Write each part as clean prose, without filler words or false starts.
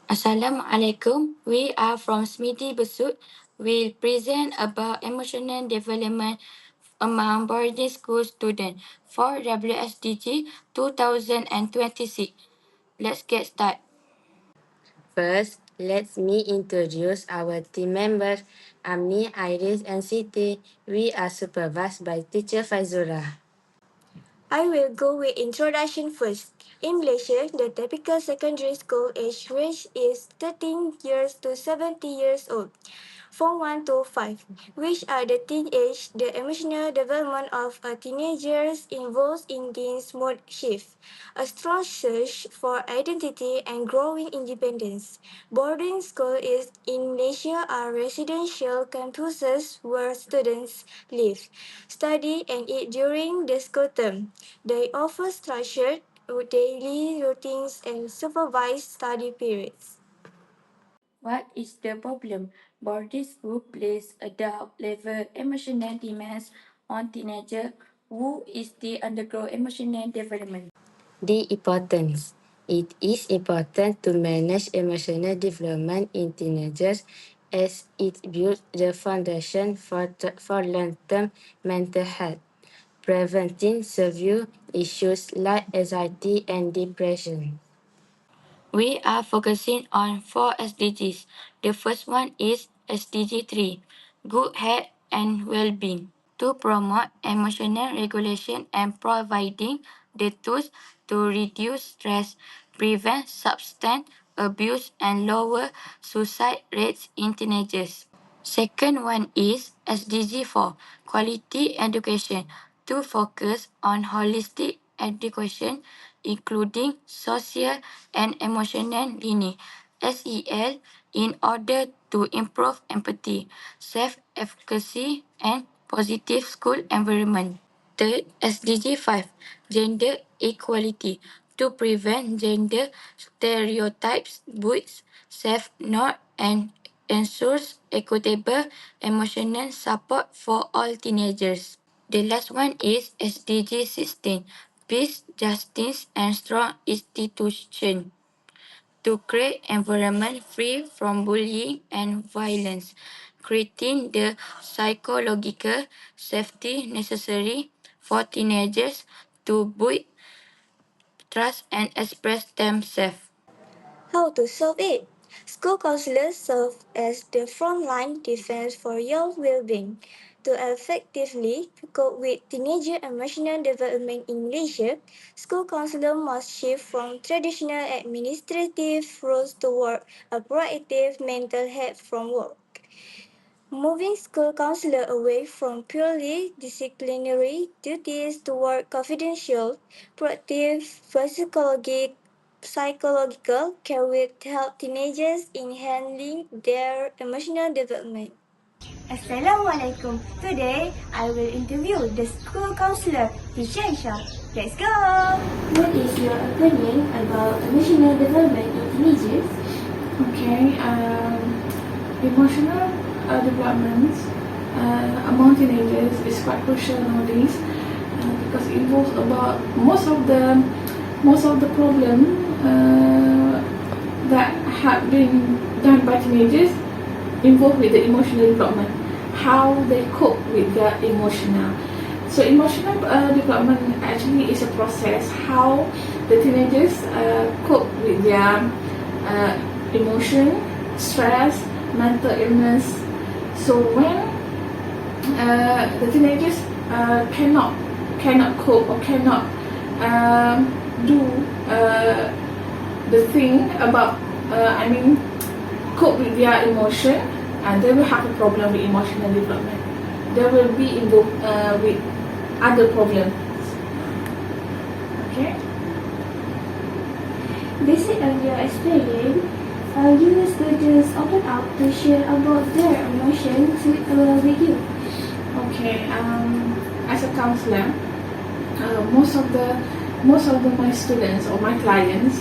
Assalamualaikum. We are from Smiti Besut. We'll present about emotional development among boarding school students for WSDG 2026. Let's get started. First, let me introduce our team members, Amni, Iris, and Siti. We are supervised by teacher Faizura. I will go with introduction first. In Malaysia, the typical secondary school age range is 13 years to 70 years old. From 1 to 5, which are the teen age, the emotional development of a teenager involves in teens mood shift, a strong search for identity and growing independence. Boarding schools in Malaysia are residential campuses where students live, study, and eat during the school term. They offer structured daily routines and supervised study periods. What is the problem? Boarding school place adult level emotional demands on teenagers who is the undergo emotional development. The importance. It is important to manage emotional development in teenagers as it builds the foundation for long-term mental health, preventing severe issues like anxiety and depression. We are focusing on 4 SDGs. The first one is SDG 3, Good Health and Well-being, to promote emotional regulation and providing the tools to reduce stress, prevent substance abuse, and lower suicide rates in teenagers. Second one is SDG 4, Quality Education, to focus on holistic education, including social and emotional learning, SEL, in order to improve empathy, self-efficacy, and positive school environment. Third, SDG 5, Gender Equality, to prevent gender stereotypes, boosts self-norm, and ensures equitable emotional support for all teenagers. The last one is SDG 16, Peace, Justice, and Strong Institution, to create environment free from bullying and violence, creating the psychological safety necessary for teenagers to build trust and express themselves. How to solve it? School counselors serve as the frontline defense for your well-being. To effectively cope with teenager emotional development in Malaysia, school counselors must shift from traditional administrative roles toward a proactive mental health framework. Moving school counselor away from purely disciplinary duties toward confidential, proactive psychological care will help teenagers in handling their emotional development. Assalamualaikum. Today, I will interview the school counselor, Teacher Aisha. Let's go! What is your opinion about emotional development in teenagers? Okay, emotional development among teenagers is quite crucial nowadays because it involves about most of the problem that have been done by teenagers involved with the emotional development, how they cope with their emotional. So emotional development actually is a process how the teenagers cope with their emotion, stress, mental illness. So when the teenagers cannot cope or cannot do the thing about cope with their emotion, they will have a problem with emotional development. They will be involved with other problems. Okay. Based on your experience, you students open up to share about their emotions with you. Okay. As a counselor, most of my students or my clients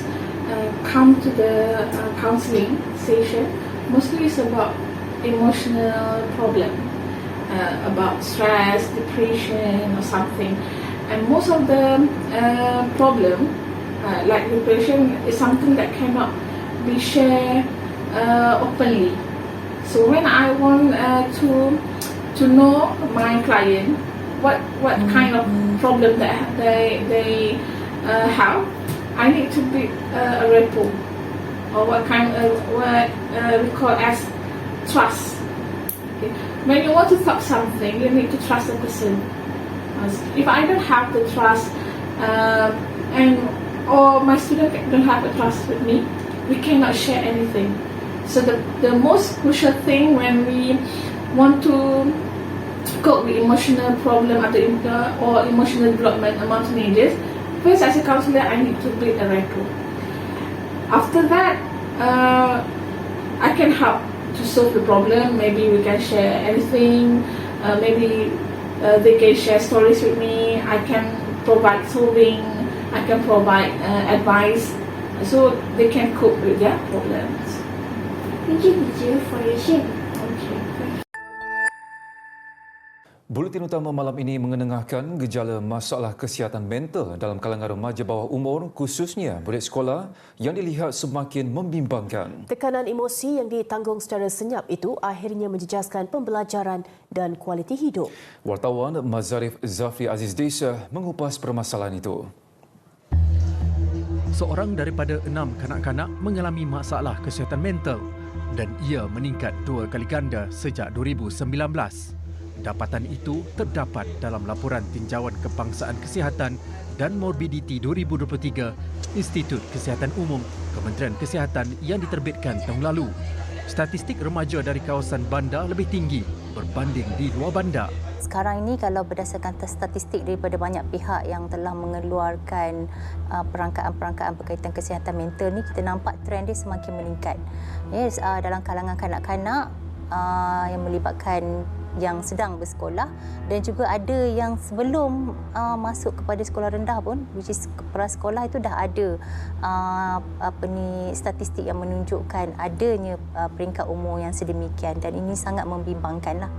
come to the counseling session. Mostly it's about emotional problem, about stress, depression, or something. And most of the problem, like depression, is something that cannot be shared openly. So when I want to know my client, what kind of problem that they have, I need to build a rapport, or what we call as trust. Okay. When you want to talk something, you need to trust the person. If I don't have the trust, and or my student don't have the trust with me, we cannot share anything. So the most crucial thing when we want to cope with emotional problem or emotional development among teenagers, first as a counselor, I need to build a rapport. After that, I can help to solve the problem. Maybe we can share anything. Maybe they can share stories with me. I can provide solving. I can provide advice, so they can cope with their problems. Thank you, teacher, for your share. Okay. Buletin utama malam ini mengenengahkan gejala masalah kesihatan mental dalam kalangan remaja bawah umur, khususnya budak sekolah, yang dilihat semakin membimbangkan. Tekanan emosi yang ditanggung secara senyap itu akhirnya menjejaskan pembelajaran dan kualiti hidup. Wartawan Mazarif Zafri Aziz Desa mengupas permasalahan itu. Seorang daripada 6 kanak-kanak mengalami masalah kesihatan mental dan ia meningkat 2 kali ganda sejak 2019. Dapatan itu terdapat dalam laporan Tinjauan Kebangsaan Kesihatan dan Morbiditi 2023 Institut Kesihatan Umum Kementerian Kesihatan yang diterbitkan tahun lalu. Statistik remaja dari kawasan bandar lebih tinggi berbanding di luar bandar. Sekarang ini kalau berdasarkan statistik daripada banyak pihak yang telah mengeluarkan perangkaan-perangkaan berkaitan kesihatan mental ni, kita nampak trend dia semakin meningkat. Yes, dalam kalangan kanak-kanak yang melibatkan yang sedang bersekolah dan juga ada yang sebelum masuk kepada sekolah rendah pun, which is prasekolah, itu dah ada statistik yang menunjukkan adanya peringkat umur yang sedemikian, dan ini sangat membimbangkanlah.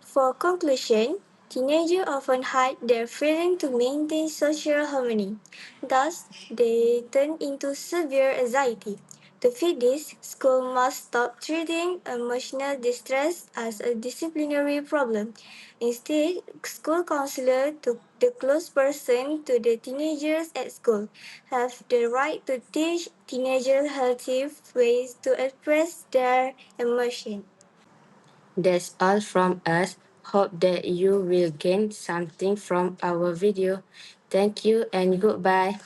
For conclusion, teenagers often hide their feeling to maintain social harmony. Thus, they turn into severe anxiety. To fix this, school must stop treating emotional distress as a disciplinary problem. Instead, school counselors, the close person to the teenagers at school, have the right to teach teenagers healthy ways to express their emotions. That's all from us. Hope that you will gain something from our video. Thank you and goodbye.